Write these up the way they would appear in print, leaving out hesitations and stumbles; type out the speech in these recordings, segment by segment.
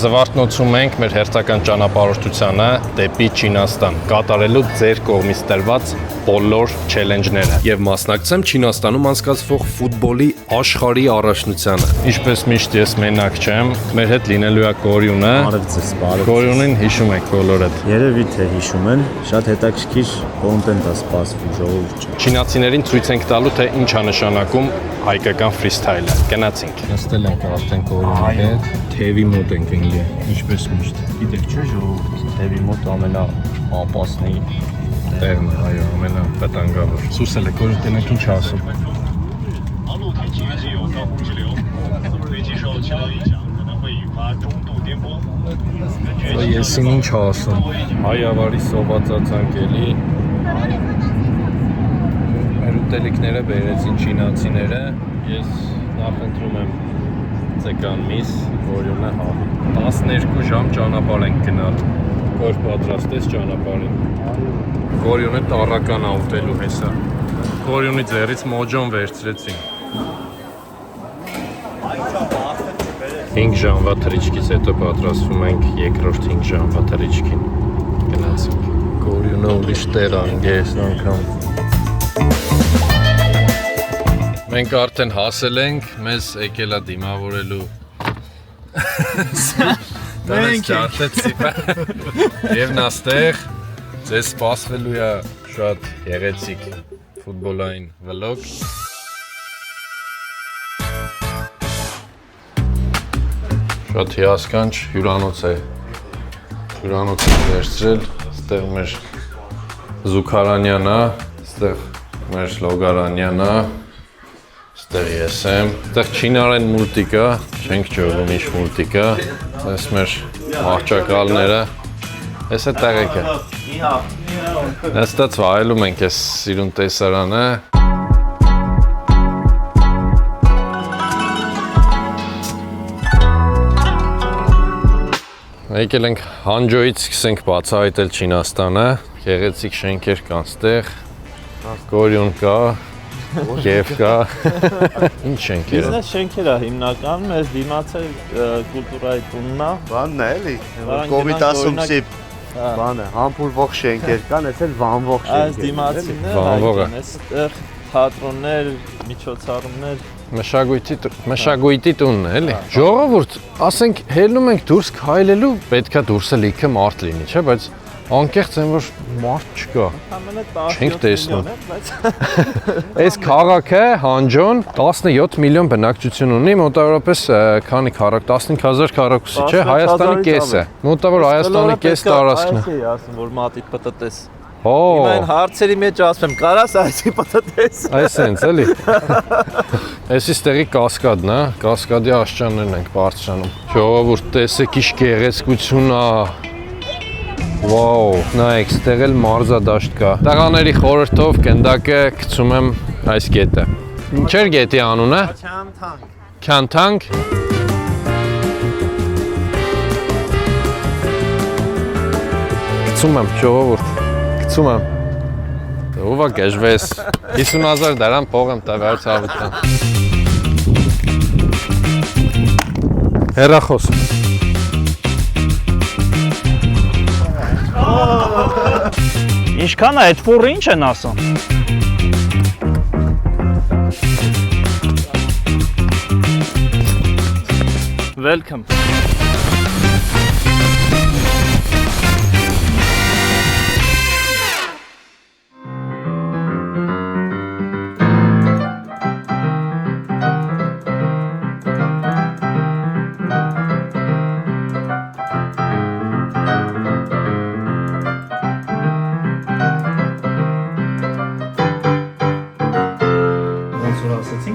Զվարթնոցում ենք մեր հերթական ճանապարհորդությանը դեպի Չինաստան, կատարելու ձեր կողմից տրված բոլոր չելենջները եւ մասնակցեմ Չինաստանում անցկացվող ֆուտբոլի աշխարհի առաջնությանը։ Ինչպես միշտ ես մենակ չեմ, մեր հետ լինելու է Կորյունը։ Կորյունին հիշում եք բոլորդ։ Երևի թե հիշում են, շատ հետաքրքիր կոնտենտ է սպասվում ժողովուրդ։ Չինացիներին ցույց ենք տալու, թե ինչ է նշանակում հայկական ֆրիստայլը։ Գնացինք։ Նստել ենք արդեն Կորյունի հետ, թևի մոտ ենք ընկել, ինչպես միշտ։ Գիտեք չէ ժողովուրդ, թևի մոտ ամենաապասնի տեղն է, այո, ամենավտանգավոր։ Սուսել է, Կորյուն, տենեք ինչ ասում։ Ես ինչ ասում։ Հայավարի սովածածանկելի մեր ուտելիքները բերեցին չինացիները, ես նախընտրում եմ ձեկան միս, Կորյունը հավի։ 12 ժամ ճանապարհ ենք գնալ, որ պատրաստես ճանապարհին։ Կորյունը տառական է ուտելու հեսա։ Կորյունի ձեռից մոջոն վերցրեցին։ 5 ժամվա թռիչքից հետո պատրաստվում ենք երկրորդ 5 ժամվա թռիչքին։ Գնացինք։ Կորյունը ուրիշ տեղ անգես անգամ։ Մենք արդեն հասել ենք, մեզ եկել է դիմավորելու։ Մենք եւ նաստեղ ձեզ սպասվելու է շատ գեղեցիկ ֆուտբոլային վլոգ։ Շատ հիասքանչ հյուրանոց է։ Հյուրանոց ենք վերցրել, այստեղ մեր Զուքարանյանն է, այստեղ մեր Լոգարանյանն է, այստեղ ես եմ։ Այստեղ չինարեն մուլտիկ է, չենք ջողում ինչ մուլտիկ է։ Այս մեր մահճակալները, այս է տեղեքը։ Նստած վայելում ենք այս սիրուն տեսարանը։ Եկել ենք Հանջոյից սկսենք բացահայտել Չինաստանը, գեղեցիկ շենքեր կան ստեղ, Կորյուն կա, Կև կա, ինչ շենքեր է։ Բիզնես շենքեր է հիմնական, մեզ դիմացել կուլտուրայի տունն է։ Բանն է էլի, COVID-19 բան է, համբուրվող շենքեր կան, այս էլ վանվող շենքեր։ Այս դիմացին է, վանվողը։ այստեղ թատրոններ, միջոցառումներ։ Մշակույթի տունն է, էլի։ Ժողովուրդ, ասենք հելնում ենք դուրս քայլելու, պետքա դուրսը լիքը մարդ լինի, չէ՞, բայց անկեղծ են որ մարդ չկա։ Չենք տեսնում։ Այս քաղաքը Հանջոն 17 միլիոն բնակչություն ունի, մոտավորապես քանի քառակ 15000 քառակուսի, չէ՞, Հայաստանի կեսը։ Մոտավոր Հայաստանի կես տարածքն է։ Այսի ասում որ մատիտ պտտես։ Հո։ Հիմա այն հարցերի մեջ ասում եմ, կարաս այսի պտտես։ Այսենց էլի։ Այսի ստեղի կասկադն է, կասկադի աշճաններն ենք բարձրանում։ Ժողովուրդ, տեսեք ինչ գեղեցկություն է։ Վաու, նայեք, ստեղ էլ մարզադաշտ կա։ Տղաների խորհրդով գնդակը գցում եմ այս գետը։ Ինչեր գետի անունը։ Քյանթանք։ Գցում եմ, ժողովուրդ։ Գցում եմ։ Ով է գժվես։ 50000 դրամ փող եմ տվել ցավտան։ Հեռախոս։ Ինչքան է այդ ֆուրը ինչ են ասում։ Welcome։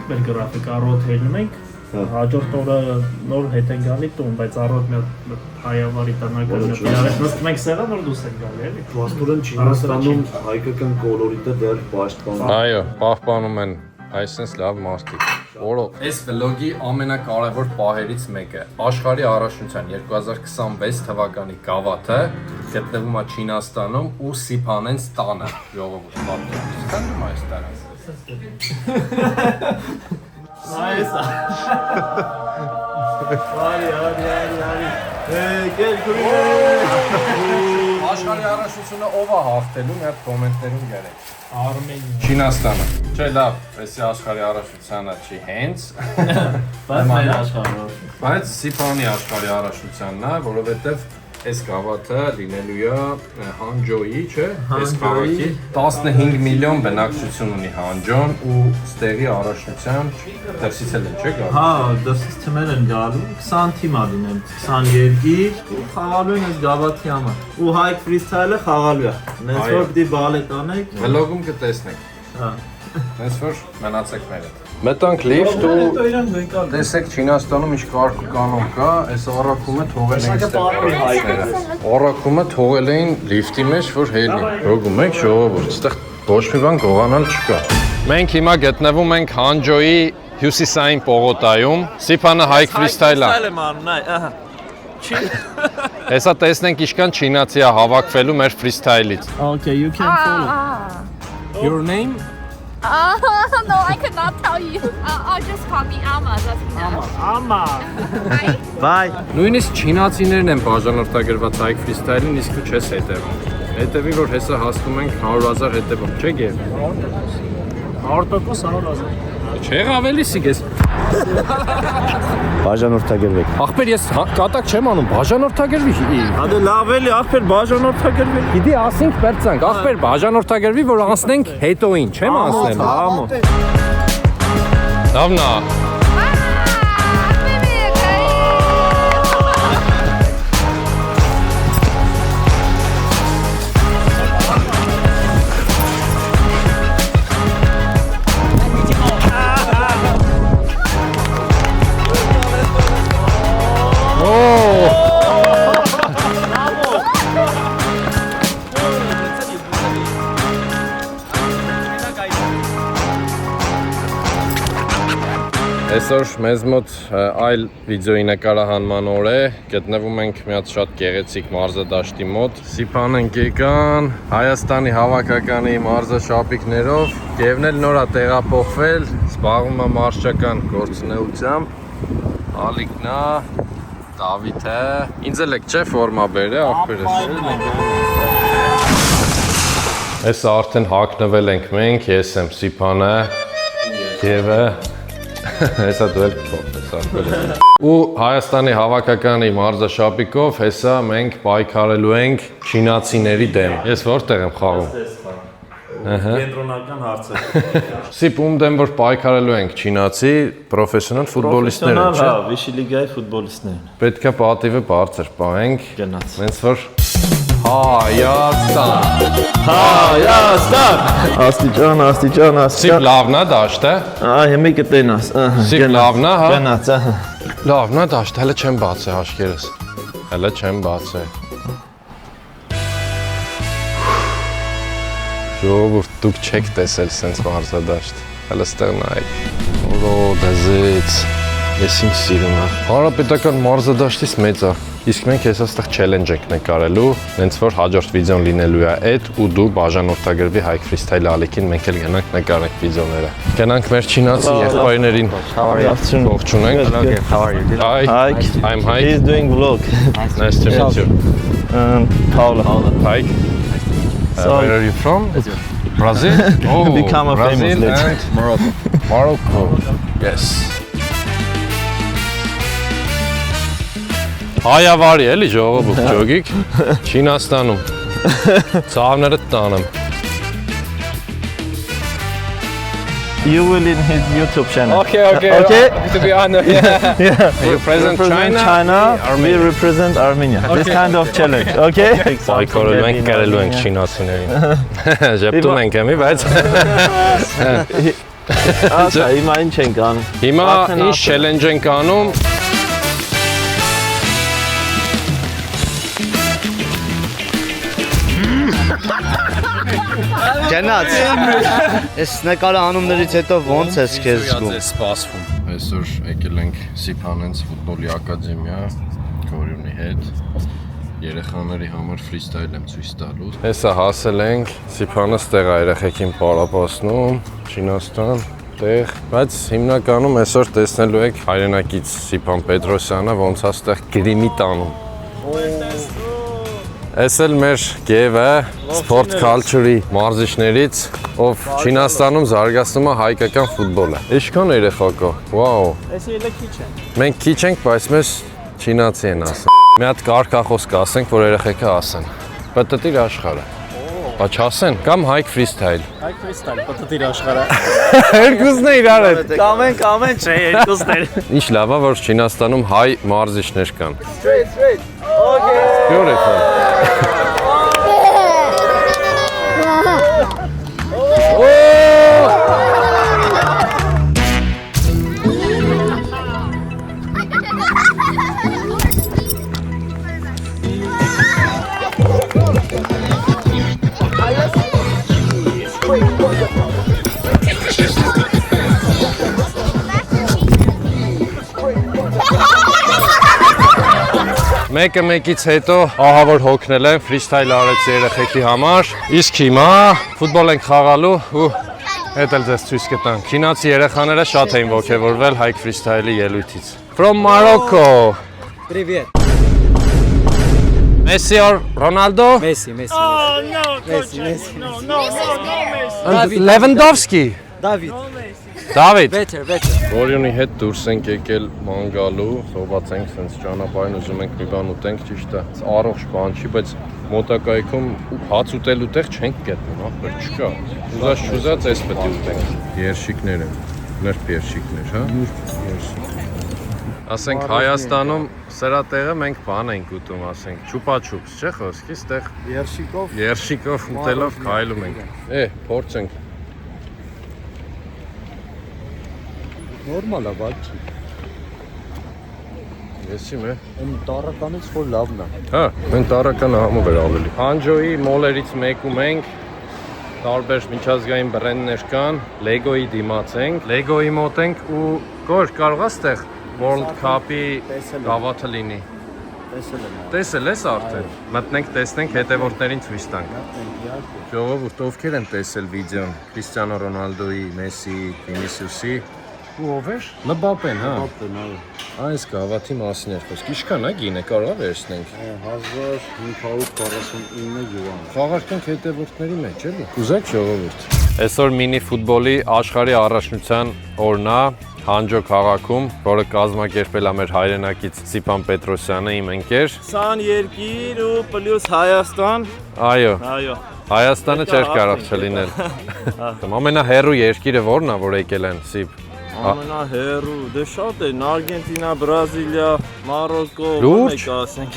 Մեր գրաֆիկ առօտ հելնում ենք, հաջորդ օրը նոր հետ են գալի տուն, բայց առօտ մեր հայավարի տնական նստում ենք սեղան, որ դուրս են գալի, էլի։ Վաստորեն Չինաստանում հայկական կոլորիտը դեռ պաշտպանում։ Այո, պահպանում են այսպես լավ մարդիկ։ Այս վլոգի ամենակարևոր պահերից մեկը աշխարհի առաջնության 2026 թվականի գավաթը գտնվում է Չինաստանում ու Սիփանենց տանը, ժողովուրդ պատմում։ Ստանում այս տարած։ Nice. Hadi. Աշխարհի առաջնությունը ով է հաղթելու, մի հատ կոմենտներում գրեք։ Արմենիա։ Չինաստանը։ Չէ, լավ, էսի աշխարհի առաջնությանը չի հենց։ Բայց մեր աշխարհով։ Բայց Սիփանի աշխարհի առաջնությանն է, որովհետև այս գավաթը լինելու է Հանջոյի, չէ՞, այս քաղաքի 15 միլիոն բնակչություն ունի Հանջոն ու ստեղի առաջնության դրսից էլ են, չէ՞ գալու։ Հա, դրսից թմեր են գալու, 20 թիմ ա լինել, 22 ու խաղալու են այս գավաթի համար։ Ու Hike Freestyle-ը խաղալու է։ Նենց որ պիտի բալետ անեք։ Վլոգում կտեսնեք։ Հա։ Հենց որ մնացեք մեր հետ։ Մտանք լիֆտ ու տեսեք Չինաստանում ինչ կարգ ու կանոն կա, այս առաքումը թողել են այստեղ։ Առաքումը թողել էին լիֆտի մեջ, որ հելի։ Ռոգում եք ժողովուրդ, այստեղ ոչ մի բան գողանալ չկա։ Մենք հիմա գտնվում ենք Հանջոյի հյուսիսային պողոտայում։ Սիփանը Hike Freestyle-ը։ Հեսա տեսնենք ինչքան չինացի է հավաքվելու մեր freestyle-ից։ Okay, you can follow. Your name? No, I could not tell you. I'll just call me Alma. That's enough. Ամա։ Hi. Bye. Նույնիսկ չինացիներն են բաժանորդագրված Hike Freestyle-ին, իսկ դու չես հետևում։ Հետևի, որ հեսա հասնում ենք 100,000 հետևող, չէ՞ գեր։ 100% 100,000։ Չեղ ավելի սիգես։ Բաժանորդագրվեք։ Ախպեր ես կատակ չեմ անում, բաժանորդագրվի։ Հադե լավ էլի, ախպեր բաժանորդագրվի։ Գիտի ասենք բերցանք, ախպեր բաժանորդագրվի, որ անցնենք հետոին, չեմ անցնելու։ Ամո։ Լավն է։ Այսօր մեզ մոտ այլ վիդեոյի նկարահանման օր է, գտնվում ենք մի հատ շատ գեղեցիկ մարզադաշտի մոտ։ Սիփան ենք եկան Հայաստանի հավաքականի մարզաշապիկներով, Գևն էլ նոր է տեղափոխվել, զբաղվում է մարզչական գործունեությամբ։ Ալիկն է, Դավիթը, ինձ էլ եք չէ ֆորմա բերե, ախպերս։ Այս արդեն հագնվել ենք մենք, ես եմ Սիփանը, Գևը։ Հեսա դու էլ փոխեցար։ Ու Հայաստանի հավաքականի մարզաշապիկով հեսա մենք պայքարելու ենք չինացիների դեմ։ Ես որտեղ եմ խաղում։ Կենտրոնական հարցեր։ Սիփ ում դեմ որ պայքարելու ենք չինացի պրոֆեսիոնալ ֆուտբոլիստներ են, չէ՞։ Հա, Վիշի լիգայի ֆուտբոլիստներն։ Պետք է պատիվը բարձր պահենք։ Գնաց։ Հենց որ Հայաստան։ Հայաստան։ Աստիճան, աստիճան, Սիփ աստիճան։ լավն է դաշտը։ Հիմա կտենաս։ Սիփ լավն է, հա։ Գնաց, ահա։ Լավն է դաշտը, հələ չեմ բացել հաշկերս։ Հələ չեմ բացել։ Ժողովուրդ դուք չեք տեսել սենց մարզադաշտ։ Հələ ստեղ նայեք։ Օ, դեզից։ Ես ինչ սիրում եմ։ Հանրապետական մարզադաշտից մեծ է։ Իսկ մենք հեսա ստեղ challenge ենք նկարելու, հենց որ հաջորդ վիդեոն լինելու է այդ ու դու բաժանորդագրվի Hike Freestyle Ալիքին, մենք էլ գնանք նկարենք վիդեոները։ Գնանք մեր չինացի եղբայրներին։ Ողջունենք։ Hi. I'm Hike. He's doing vlog. Nice to meet you. Paula. Hike. Where are you from? Brazil? Oh, Become a famous Brazil legend. and Morocco. Morocco. Yes. Հայավարի էլի ժողովուրդ ջոգիկ Չինաստանում ծաղները տանեմ You will in his YouTube channel. Okay. To be honest, yeah. You present China, we represent Armenia. This kind of challenge, okay? Պայքարելու ենք կարելու ենք չինացիներին Ժեպտում ենք էմի, բայց Ահա, հիմա ինչ ենք անում։ Հիմա ինչ challenge ենք անում Գնաց։ Այս նկարահանումներից հետո ո՞նց ես քեզ զգում։ Սպասվում Այսօր եկել ենք Սիփանենց ֆուտբոլի ակադեմիա Գորյունի հետ Երեխաների համար freestyle եմ ցույց տալու Հեսա հասել ենք Սիփանը ստեղ է երեխեքին պարապացնում Չինաստան տեղ բայց հիմնականում այսօր տեսնելու եք հայրենակից Սիփան Պետրոսյանը ոնց է ստեղ գրիմի տանում Այս էլ մեր գևը sport culture-ի մարզիչներից, ով Չինաստանում զարգացնում է հայկական ֆուտբոլը։ Ինչքան երեխա կա։ Վաու։ Այս ելը քիչ է։ Մենք քիչ ենք, բայց մեզ չինացի են ասում։ Մի հատ կարգախոս կասենք, որ երեխեքը ասեն։ Պտտիր աշխարհը։ Բա չասեն, կամ Hike Freestyle։ Hike Freestyle, պտտիր աշխարհը։ Երկուսն է իրար հետ։ Կամեն, չէ, երկուսն է։ Ինչ լավ է, որ Չինաստանում հայ մարզիչներ կան։ Straight. Okay. Beautiful. Մեկը մեկից հետո ահա որ հոգնել եմ, freestyle արեցի երեխեքի համար։ Իսկ հիմա ֆուտբոլ ենք խաղալու ու հետ էլ ձեզ ցույց կտանք։ Չինացի երեխաները շատ էին ոգևորվել Hike Freestyle-ի ելույթից։ From Morocco. Привет. Messi or Ronaldo? Messi. Oh no, Messi. No. And Lewandowski. David. David. Better. Որյունի հետ դուրս ենք եկել ման գալու, սոված ենք սենց ճանապարհին ուզում ենք մի բան ուտենք, ճիշտ է։ Առողջ բան չի, բայց մոտակայքում հաց ուտելու տեղ չենք գտնում, ախր չկա։ Ուզած էս պետք է ուտենք։ Երշիկներ են, նրբ երշիկներ, հա։ Ասենք Հայաստանում սրա տեղը մենք բան ենք ուտում, ասենք չուպաչուպս, չէ՞ խոսքի, ստեղ երշիկով ուտելով քայլում ենք։ Փորձենք։ Նորմալ է, բայց Եսի մե։ այն տարականից որ լավն է։ Հա, մենք տարականը համով էր ավելի։ Հանջոյի մոլերից մեկում ենք, տարբեր միջազգային բրենդներ կան, Lego-ի դիմաց ենք, Lego-ի մոտ ենք ու գոր կարող է ստեղ World Cup-ի գավաթը լինի։ Տեսել ես արդեն։ Մտնենք, տեսնենք, հետևորդներին ցույց տանք։ Ժողովուրդ, ովքեր են տեսել վիդեոն Քրիստիանո Ռոնալդոյի, Մեսսիի, Վինիսիուսի ու ով էր։ Մբապեն, հա։ Այս գավաթի մասին էր խոսք։ Ինչքան է գինը, կարող է վերցնենք։ 1549 յուան։ Խաղարկենք հետևորդների մեջ, էլի։ Կուզեք ժողովուրդ։ Այսօր մինի ֆուտբոլի աշխարհի առաջնության օրն է Հանջո քաղաքում, որը կազմակերպել է մեր հայրենակից Ստիպան Պետրոսյանը, իմ ընկեր։ 20 երկիր ու պլյուս Հայաստան։ Այո։ Հայաստանը չէր Պետք է կարող չլինել։ Ամենահեռու երկիրը ո՞րն է, որ եկել են Սիպ։ Ամենահեռու, դե շատ են, Արգենտինա, Բրազիլիա, Մարոկկո, Լուրջ։ մեկ ասենք։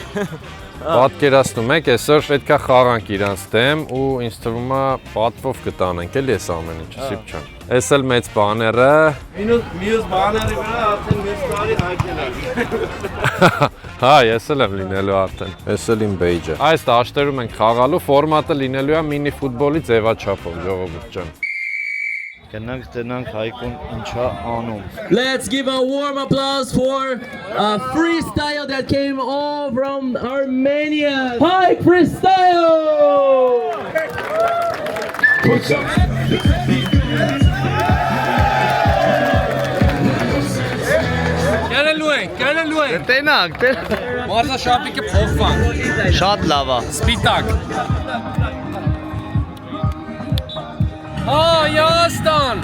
Պատկերացնում եք, այսօր պետքա խաղանք իրանց դեմ ու ինձ թվում է պատվով կտանենք, էլի այս ամեն ինչը, Սիպ ջան։ Այս էլ մեծ բաները։ Մյուս բաների վրա արդեն մեծ տարի հայկել է։ Հա, ես էլ եմ լինելու արդեն։ Այս էլ իմ բեյջը։ Այս դաշտերում ենք խաղալու, ֆորմատը լինելու է մինի ֆուտբոլի ձևաչափով, ժողովուրդ ջան։ Գնանք տենանք Հայկուն ինչա անում։ Let's give a warm applause for a freestyle that came all from Armenia. Hike Freestyle! Գալելու ենք։ Տենանք, Մարզաշապիկը փոխվան։ շատ լավ է։ Սպիտակ։ Հայաստան։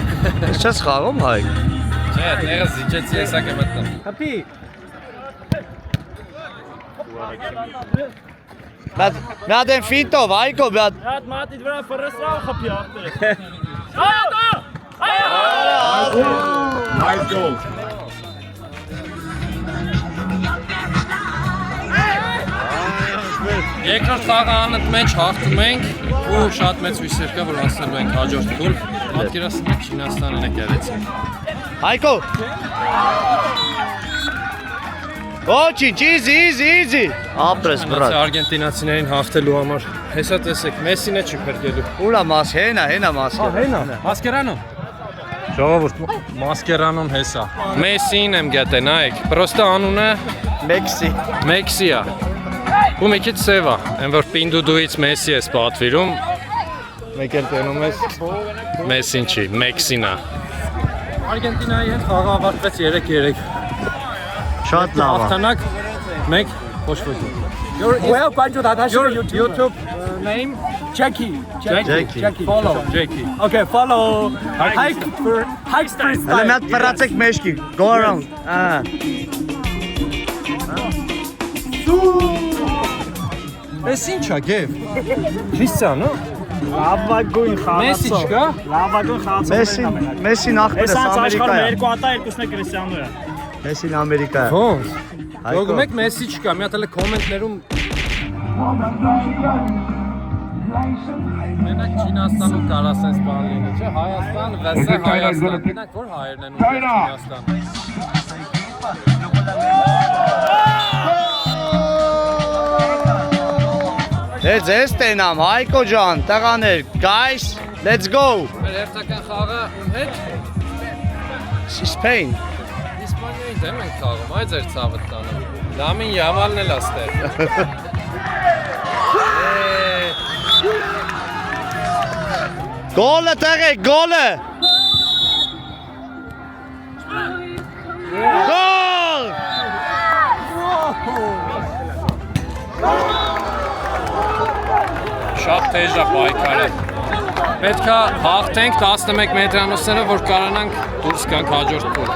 Չես խաղում Հայկ։ Չէ, տեղը զիջեցի հեսա կմտնեմ։ Հապի։ Մի հատ են ֆինտով, Հայկո, մի հատ։ Հատ մատիդ վրա ֆրեսրա ու խփի ախտեր։ Nice goal։ Երկրորդ խաղը անըտ մեջ հաղթում ենք ու շատ մեծ հույսեր կա, որ հասնելու ենք հաջորդ փուլ։ Պատկերացնում եք Չինաստանն է գերեցին։ Հայկո։ Ոչինչ, easy։ Ապրես բրատ։ Արգենտինացիներին հաղթելու համար։ Հեսա տեսեք, Մեսսին է չի փրկելու։ Ուրա մաս, հենա մասը։ Մասկերանո։ Ժողովուրդ, Մասկերանոն հեսա։ Մեսսին եմ գտե, նայեք, պրոստը անունը Մեքսի է։ Ու մի քիչ սև է, այն որ Պինդուդուից Մեսսի ես պատվիրում, մեկ էլ տենում ես Մեսսին չի, Մեքսին է։ Արգենտինայի հետ խաղը ավարտվեց 3-3։ Շատ լավ է։ Հաղթանակ 1 ոչ ոքի։ Your YouTube name? Jackie. Follow Jackie. Okay, follow. Hike freestyle. Հələ մի հատ վրացեք մեջքի, go around։ Էս ինչա գեվ։ Քրիստիանո։ Լավագույն Մեսի խաղացող։ չկա։ Լավագույն խաղացող։ Մեսին ախպերս Ամերիկա է։ Երկու հատա, երկուսն է Կրիստիանո է։ Մեսին Ամերիկա է։ Ոնց։ Դուք մեկ մեսի չկա, մի հատ էլ կոմենտներում Մենակ Չինաստանում կարաս այս բան լինի, չէ՞, Հայաստան, վեսը Հայաստան, մենակ որ հայերն են ուղղել Չինաստան։ Դե ձեզ տենամ, Հայկո ջան, տղաներ, guys, let's go։ Մեր հերթական խաղը ում հետ։ Spain։ Իսպանիայի դեմ ենք խաղում, այ ձեր ցավը տանը։ Լամին Յամալն էլ աստեղ։ Գոլը տղեկ, գոլը։ Գոլ։ Շատ թեժ է պայքարը։ Պետք է հաղթենք 11 մետրանոցները, որ կարողանանք դուրս գանք հաջորդ փուլ։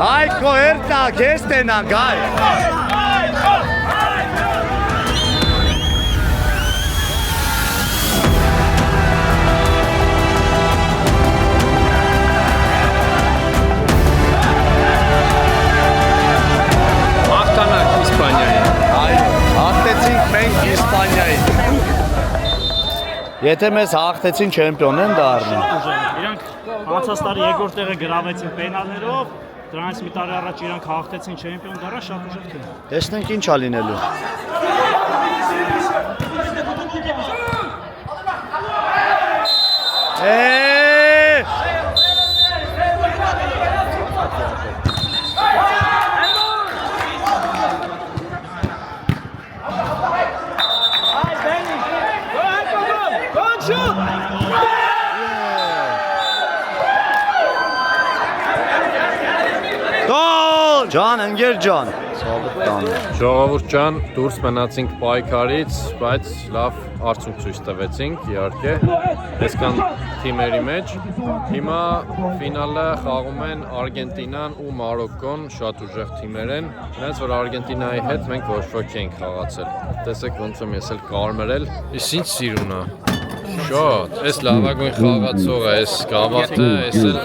Հայկո երտա, քեզ տենամ, guys։ Հաղթանակ Իսպանիայի։ Հաղթեցինք մենք Իսպանիային։ Եթե մեզ հաղթեցին չեմպիոն են դառնի։ Իրանք անցած տարի երկրորդ տեղը գրավեցին պենալներով, դրանից մի տարի առաջ իրանք հաղթեցին չեմպիոն դառան, շատ ուժեղ է։ Տեսնենք ինչ ա լինելու։ Գոլ! Ջան, ընկեր ջան։ Ժողովուրդ ջան, դուրս մնացինք պայքարից, բայց լավ արդյունք ցույց տվեցինք, իհարկե։ Այսքան թիմերի մեջ։ Հիմա ֆինալը խաղում են Արգենտինան ու Մարոկկոն, շատ ուժեղ թիմեր են։ Նրանց որ Արգենտինայի հետ մենք ոչ ոք ենք խաղացել։ Տեսեք ոնց եմ ես էլ կարմրել։ Իսկ ինչ սիրուն է։ Շատ, այս լավագույն խաղացողը, այս գավաթը, այս էլ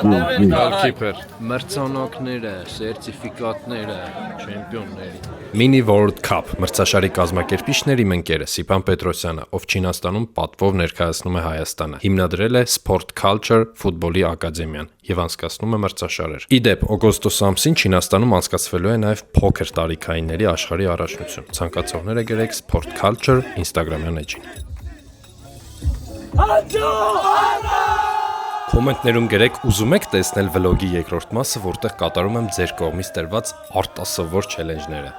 գոլկիպեր, մրցանակները, սերտիֆիկատները, չեմպիոնների։ Mini World Cup մրցաշարի կազմակերպիչների մենքերը Սիփան Պետրոսյանը, ով Չինաստանում պատվով ներկայացնում է Հայաստանը, հիմնադրել է Sport Culture ֆուտբոլի ակադեմիան եւ անցկացնում է մրցաշարեր։ Իդեպ, օգոստոս ամսին Չինաստանում անցկացվելու է նաեւ փոքր տարիքայինների աշխարհի առաջնություն։ Ցանկացողները գրեք Sport Culture Instagram-յան էջին։ Կոմենտներում գրեք ուզում եք տեսնել վլոգի երկրորդ մասը, որտեղ կատարում եմ ձեր կողմից տրված արտասովոր չելենջները։